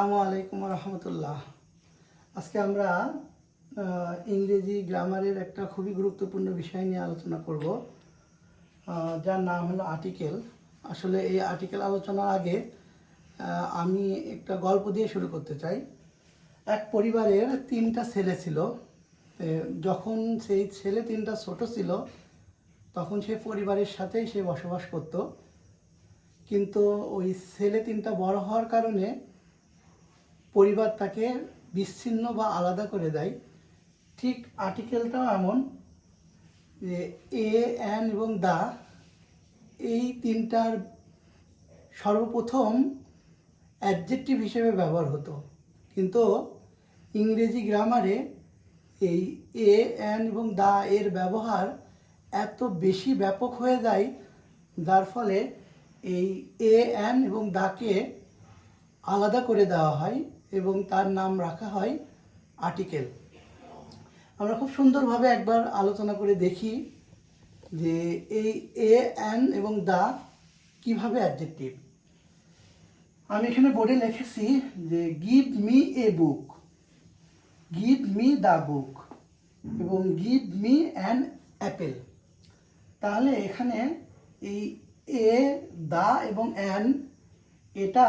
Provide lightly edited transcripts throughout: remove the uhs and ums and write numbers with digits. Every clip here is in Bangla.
আসসালামু আলাইকুম রহমতুল্লাহ। আজকে আমরা ইংরেজি গ্রামারের একটা খুবই গুরুত্বপূর্ণ বিষয় নিয়ে আলোচনা করব, যার নাম হলো আর্টিকেল। আসলে এই আর্টিকেল আলোচনার আগে আমি একটা গল্প দিয়ে শুরু করতে চাই। এক পরিবারের 3টা ছেলে ছিল। যখন সেই ছেলে 3টা ছোট ছিল তখন সে পরিবারের সাথেই সে বসবাস করত, কিন্তু ওই ছেলে 3টা বড় হওয়ার কারণে পরিবার তাকে বিচ্ছিন্ন বা আলাদা করে দেয়। ঠিক আর্টিকেলটাও এমন যে এ, অ্যান এবং দা এই 3টার সর্বপ্রথম অ্যাডজেক্টিভ হিসেবে ব্যবহার হতো, কিন্তু ইংরেজি গ্রামারে এই এ, অ্যান এবং দা এর ব্যবহার এত বেশি ব্যাপক হয়ে যায়, যার ফলে এই এ, অ্যান এবং দাকে আলাদা করে দেওয়া হয় এবং তার নাম রাখা হয় আর্টিকেল। আমরা খুব সুন্দরভাবে একবার আলোচনা করে দেখি যে এই এ, অ্যান এবং দা কিভাবে অ্যাডজেক্টিভ। আমি এখানে বোর্ডে লিখেছি যে give me a book, give me the book এবং গিভ মি অ্যান অ্যাপেল। তাহলে এখানে এই এ, দা এবং অ্যান এটা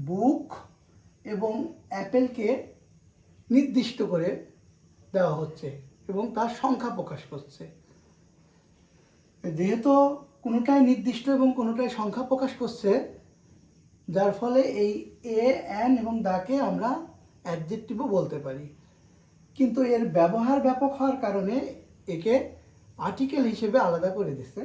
বুক এবং অ্যাপেলকে নির্দিষ্ট করে দেওয়া হচ্ছে এবং তার সংখ্যা প্রকাশ করছে। যেহেতু কোনোটাই নির্দিষ্ট এবং কোনোটাই সংখ্যা প্রকাশ করছে, যার ফলে এই এ, অ্যান এবং দাকে আমরা অ্যাডজেক্টিভও বলতে পারি, কিন্তু এর ব্যবহার ব্যাপক হওয়ার কারণে একে আর্টিকেল হিসেবে আলাদা করে দিচ্ছে,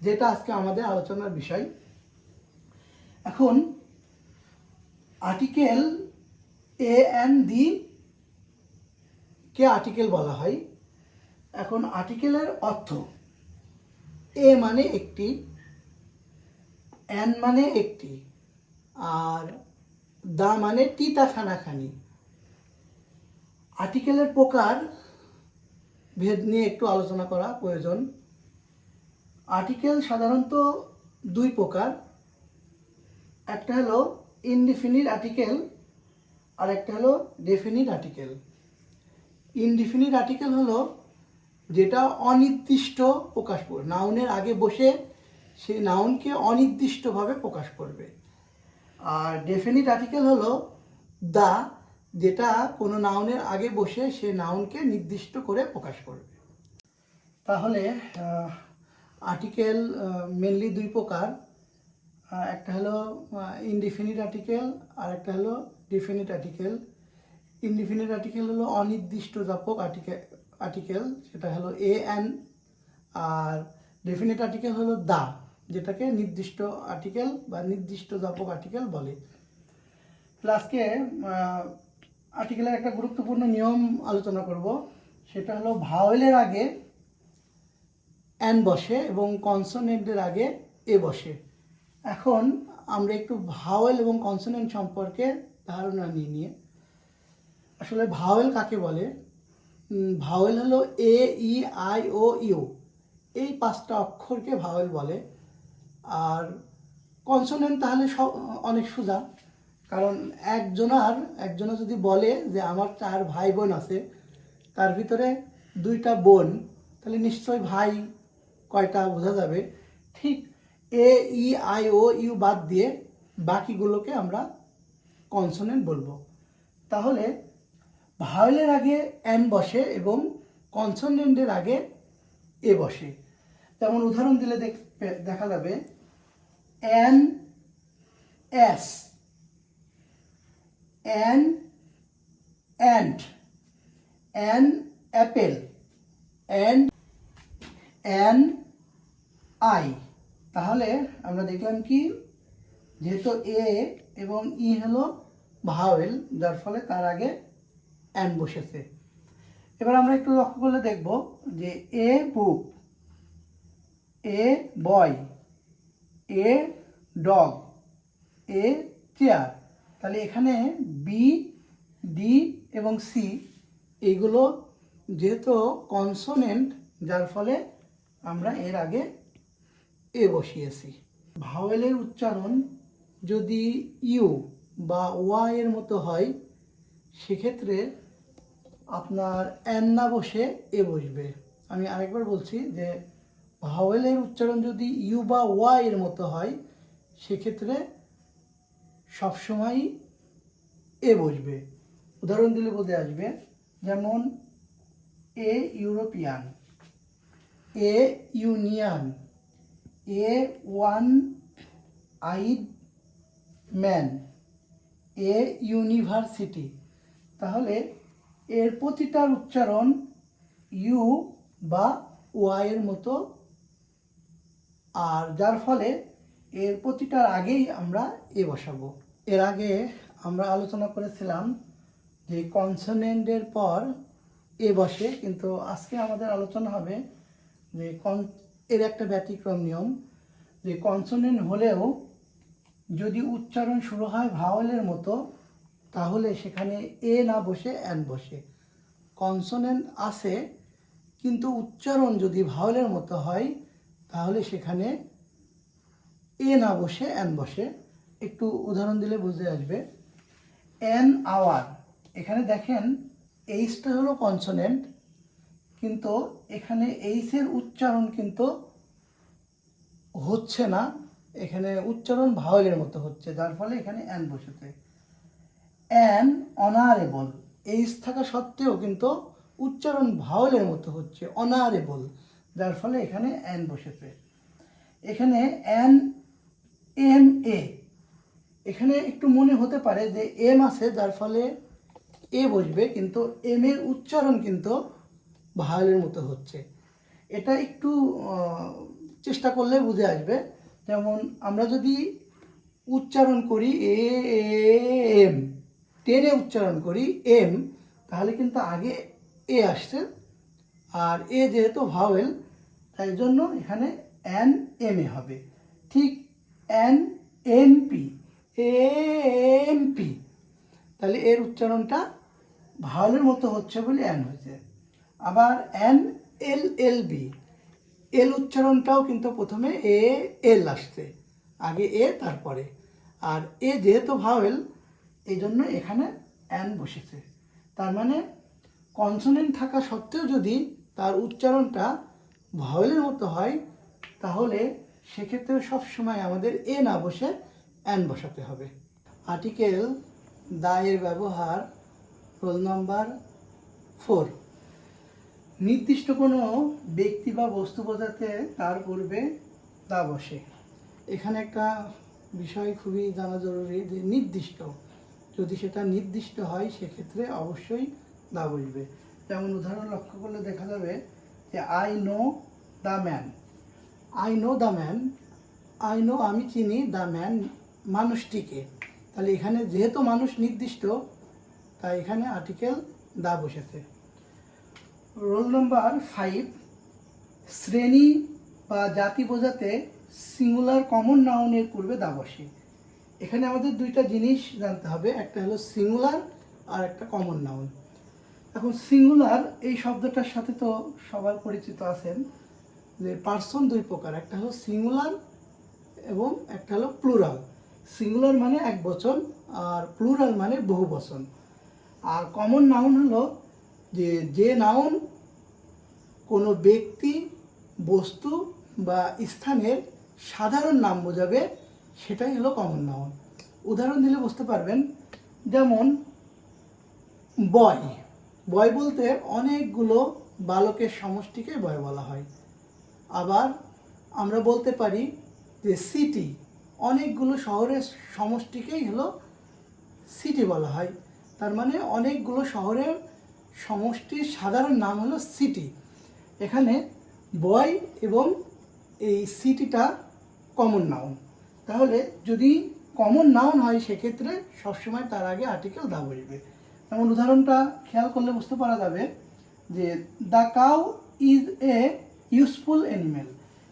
যেটা আজকে আমাদের আলোচনার বিষয়। এখন article a, an, the K article বলা হয়। এখন আর্টিকেলের অর্থ, এ মানে একটি, অ্যান মানে একটি, আর দা মানে তিতা খানাখানি। আর্টিকেলের প্রকার ভেদ নিয়ে একটু আলোচনা করা প্রয়োজন। আর্টিকেল সাধারণত 2 প্রকার, একটা হলো ইনডিফিনিট আর্টিকেল আর একটা হলো ডেফিনিট আর্টিকেল। ইনডিফিনিট আর্টিকেল হলো যেটা অনির্দিষ্ট প্রকাশ করবে, নাউনের আগে বসে সেই নাউনকে অনির্দিষ্টভাবে প্রকাশ করবে। আর ডেফিনিট আর্টিকেল হলো দা, যেটা কোনো নাউনের আগে বসে সে নাউনকে নির্দিষ্ট করে প্রকাশ করবে। তাহলে আর্টিকেল মেনলি 2 প্রকার, একটা হলো ইনডিফিনিট আর্টিকেল আর একটা হলো ডেফিনিট আর্টিকেল। ইনডিফিনিট আর্টিকেল হলো অনির্দিষ্ট যাপক আর্টিকেল, সেটা হলো এ, অ্যান, আর ডেফিনিট আর্টিকেল হলো দা, যেটাকে নির্দিষ্ট আর্টিকেল বা নির্দিষ্ট যাপক আর্টিকেল বলে। আজকে আর্টিকেলের একটা গুরুত্বপূর্ণ নিয়ম আলোচনা করব, সেটা হলো ভাওয়েলের আগে অ্যান বসে এবং কনসোনেন্টের আগে এ বসে। এখন আমরা একটু ভাওয়েল এবং কনসোনেন্ট সম্পর্কে ধারণা নিয়ে আসলে ভাওয়েল কাকে বলে। ভাওয়েল হলো এ, ই, আই, ও, ইউ, এই 5টা অক্ষরকে ভাওয়েল বলে। আর কনসোনেন্ট তাহলে অনেক সোজা, কারণ একজনা যদি বলে যে আমার 4 ভাই বোন আছে, তার ভিতরে 2টা বোন, তাহলে নিশ্চয়ই ভাই কয়টা বোঝা যাবে। ঠিক এ, ই, আই, ও, ইউ বাদ দিয়ে বাকিগুলোকে আমরা কনসোনেন্ট বলবো। তাহলে ভাওয়েলের আগে অ্যান বসে এবং কনসোনেন্টের আগে এ বসে। যেমন উদাহরণ দিলে দেখা যাবে an ass, an ant, an apple, an eye. তাহলে আমরা দেখলাম কি, যেহেতু এ এবং ই হলো ভাওয়েল, যার ফলে তার আগে অ্যান বসেছে। এবার আমরা একটু লক্ষ্য করলে দেখব যে এ বুক, এ বয়, এ ডগ, এ চেয়ার। তাহলে এখানে বি, ডি এবং সি এইগুলো যেহেতু কনসোনেন্ট, যার ফলে আমরা এর আগে এ বসিয়েছি। ভাওয়েলের উচ্চারণ যদি ইউ বা ওয়াই এর মতো হয়, সেক্ষেত্রে আপনার এন না বসে এ বসবে। আমি আরেকবার বলছি যে ভাওয়েলের উচ্চারণ যদি ইউ বা ওয়াই এর মতো হয়, সেক্ষেত্রে সবসময় এ বসবে। উদাহরণ দিলে বোঝা আসবে, যেমন a European, A union, A one eyed man, a university. তাহলে এর প্রতিটার উচ্চারণ ইউ বা ওয়াই এর মতো, আর যার ফলে এর প্রতিটার আগেই আমরা এ বসাবো। এর আগে আমরা আলোচনা করেছিলাম যে কনসোনেন্টের পর এ বসে, কিন্তু আজকে আমাদের আলোচনা হবে যে এর একটা ব্যতিক্রম নিয়ম, যে কনসোনেন্ট হলেও যদি উচ্চারণ শুরু হয় ভাওয়েলের মতো, তাহলে সেখানে এ না বসে এন বসে। কনসোনেন্ট আছে কিন্তু উচ্চারণ যদি ভাওয়েলের মতো হয়, তাহলে সেখানে এ না বসে এন বসে। একটু উদাহরণ দিলে বুঝে আসবে। এন আওয়ার, এখানে দেখেন এইচটা হলো কনসোনেন্ট, কিন্তু এখানে এইচের উচ্চারণ কিন্তু হচ্ছে না, এখানে উচ্চারণ ভাওয়েলের মতো হচ্ছে, যার ফলে এখানে এন বসেছে। অ্যান অনারেবল, এইচ থাকা সত্ত্বেও কিন্তু উচ্চারণ ভাওয়েলের মতো হচ্ছে, অনারেবল, যার ফলে এখানে এন বসেছে। এখানে এন এম এ, এখানে একটু মনে হতে পারে যে এম আছে যার ফলে এ বসবে, কিন্তু এম এর উচ্চারণ কিন্তু ভাওয়েলের মতো হচ্ছে। এটা একটু চেষ্টা করলে বুঝে আসবে। যেমন আমরা যদি উচ্চারণ করি এম, টেনে উচ্চারণ করি এম, তাহলে কিন্তু আগে এ আসছে, আর এ যেহেতু ভাওয়েল তাই জন্য এখানে এন এম এ হবে। ঠিক এন এম পি, এমপি, তাহলে এর উচ্চারণটা ভাওয়েলের মতো হচ্ছে বলে এন হয়েছে। আবার এন এল এল বি, এল উচ্চারণটাও কিন্তু প্রথমে এ এল আসছে, আগে এ তারপরে, আর এ যেহেতু ভাওয়েল এই জন্য এখানে এন বসেছে। তার মানে কনসোনেন্ট থাকা সত্ত্বেও যদি তার উচ্চারণটা ভাওয়েলের মতো হয়, তাহলে সেক্ষেত্রে সবসময় আমাদের এ না বসে এন বসাতে হবে। আর্টিকেল দা এর ব্যবহার, রোল নাম্বার 4। নির্দিষ্ট কোনো ব্যক্তি বা বস্তু বোঝাতে তার পূর্বে দা বসে। এখানে একটা বিষয় খুবই জানা জরুরি, যে নির্দিষ্ট, যদি সেটা নির্দিষ্ট হয় সেক্ষেত্রে অবশ্যই দা বসবে। যেমন উদাহরণ লক্ষ্য করলে দেখা যাবে যে I know the man, I know the man, I know আমি চিনি, দ্য ম্যান মানুষটিকে। তাহলে এখানে যেহেতু মানুষ নির্দিষ্ট, তাই এখানে আর্টিকেল দা বসেছে। Roll number 5। শ্রেণী বা জাতি বোঝাতে সিঙ্গুলার কমন নাউনের পূর্বে দা বসে। এখানে আমাদের দুইটা জিনিস জানতে হবে, একটা হলো সিঙ্গুলার আর একটা কমন নাউন। এখন সিঙ্গুলার এই শব্দটার সাথে তো সবার পরিচিত আছেন, যে পার্সন দুই প্রকার, একটা হলো সিঙ্গুলার এবং একটা হলো প্লুরাল। সিঙ্গুলার মানে এক বচন, আর প্লুরাল মানে বহু বচন। আর কমন নাউন হলো যে নাউন কোনো ব্যক্তি, বস্তু বা স্থানের সাধারণ নাম বোঝাবে, সেটাই হলো কমন নাউন। উদাহরণ দিলে বুঝতে পারবেন। যেমন বয়, বয় বলতে অনেকগুলো বালকের সমষ্টিকে বয় বলা হয়। আবার আমরা বলতে পারি যে সিটি, অনেকগুলো শহরের সমষ্টিকেই হলো সিটি বলা হয়। তার মানে অনেকগুলো শহরের সমষ্টির সাধারণ নাম হলো সিটি। এখানে বয় এবং এই সিটিটা কমন নাউন। তাহলে যদি কমন নাউন হয় সেক্ষেত্রে সবসময় তার আগে আর্টিকেল দা বসবে। যেমন উদাহরণটা খেয়াল করলে বুঝতে পারা যাবে যে the cow is a useful animal.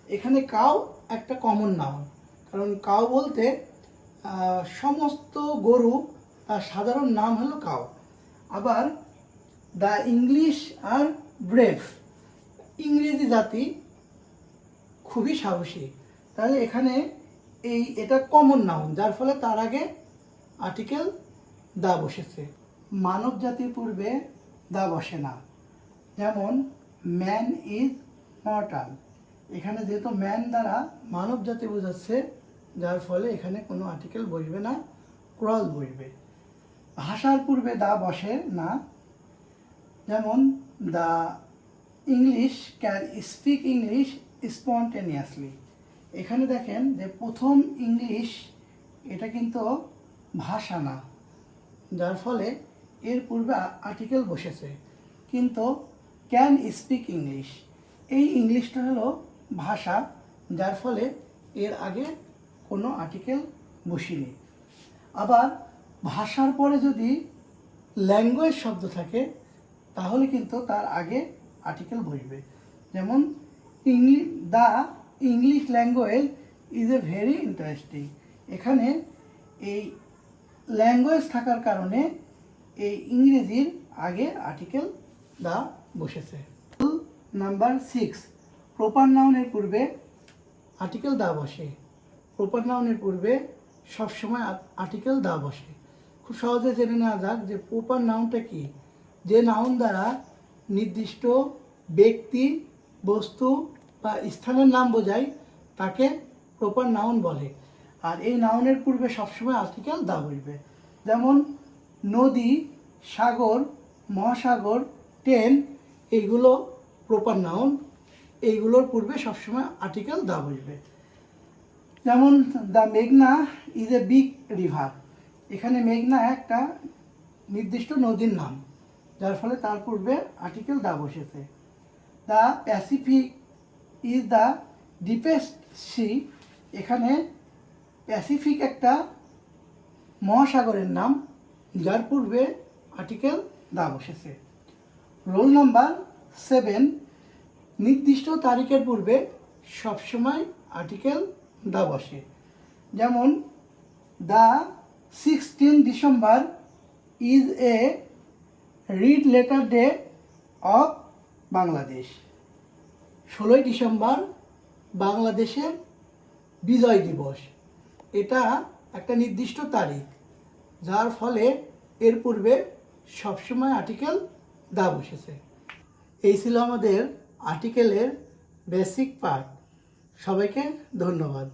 এখানে কাউ একটা কমন নাউন, কারণ কাউ বলতে সমস্ত গরু, তার সাধারণ নাম হলো কাউ। আবার দ্য ইংলিশ আর ব্রেভ, ইংরেজি জাতি খুবই সাহসী। তাহলে এখানে এটা কমন নাউন, যার ফলে তার আগে আর্টিকেল দা বসেছে। মানব জাতির পূর্বে দা বসে না। যেমন ম্যান ইজ মর্টাল, এখানে যেহেতু ম্যান দ্বারা মানব জাতি বোঝাচ্ছে, যার ফলে এখানে কোনো আর্টিকেল বসবে না, ক্রস বসবে। ভাষার পূর্বে দা বসে না। যেমন the English can speak English spontaneously, এখানে দেখেন যে প্রথম ইংলিশ এটা কিন্তু ভাষা না, যার ফলে এর পূর্বে আর্টিকেল বসেছে। কিন্তু ক্যান স্পিক ইংলিশ, এই ইংলিশটা হলো ভাষা, যার ফলে এর আগে কোনো আর্টিকেল বসেনি। আবার ভাষার পরে যদি ল্যাঙ্গুয়েজ শব্দ থাকে তাহলে কিন্তু তার আগে আর্টিকেল বসবে। যেমন the English language is a very interesting, এখানে এই ল্যাঙ্গুয়েজ থাকার কারণে এই ইংরেজির আগে আর্টিকেল দা বসেছে। নাম্বার 6, প্রপার নাউনের পূর্বে আর্টিকেল দা বসে। প্রপার নাউনের পূর্বে সবসময় আর্টিকেল দা বসে। খুব সহজে জেনে নেওয়া যাক যে প্রপার নাউনটা কি। যে নাউন দ্বারা নির্দিষ্ট ব্যক্তি, বস্তু বা স্থানের নাম বোঝায় তাকে প্রপার নাউন বলে। আর এই নাউনের পূর্বে সবসময় আর্টিকেল দা বসবে। যেমন নদী, সাগর, মহাসাগর, ট্রেন, এইগুলো প্রপার নাউন, এইগুলোর পূর্বে সবসময় আর্টিকেল দা বসবে। যেমন দ্য মেঘনা ইজ এ বিগ রিভার, এখানে মেঘনা একটা নির্দিষ্ট নদীর নাম, যার ফলে তার পূর্বে আর্টিকেল দা বসেছে। The Pacific is the deepest sea, এখানে প্যাসিফিক একটা মহাসাগরের নাম, যার পূর্বে আর্টিকেল দা বসেছে। রোল নাম্বার 7, নির্দিষ্ট তারিখের পূর্বে সবসময় আর্টিকেল দা বসে। যেমন the 16 December is a red letter day of Bangladesh, 16ই ডিসেম্বর বাংলাদেশের বিজয় দিবস, এটা একটা নির্দিষ্ট তারিখ, যার ফলে এর পূর্বে সবসময় আর্টিকেল দা বসেছে। এই ছিল আমাদের আর্টিকেলের বেসিক পার্ট। সবাইকে ধন্যবাদ।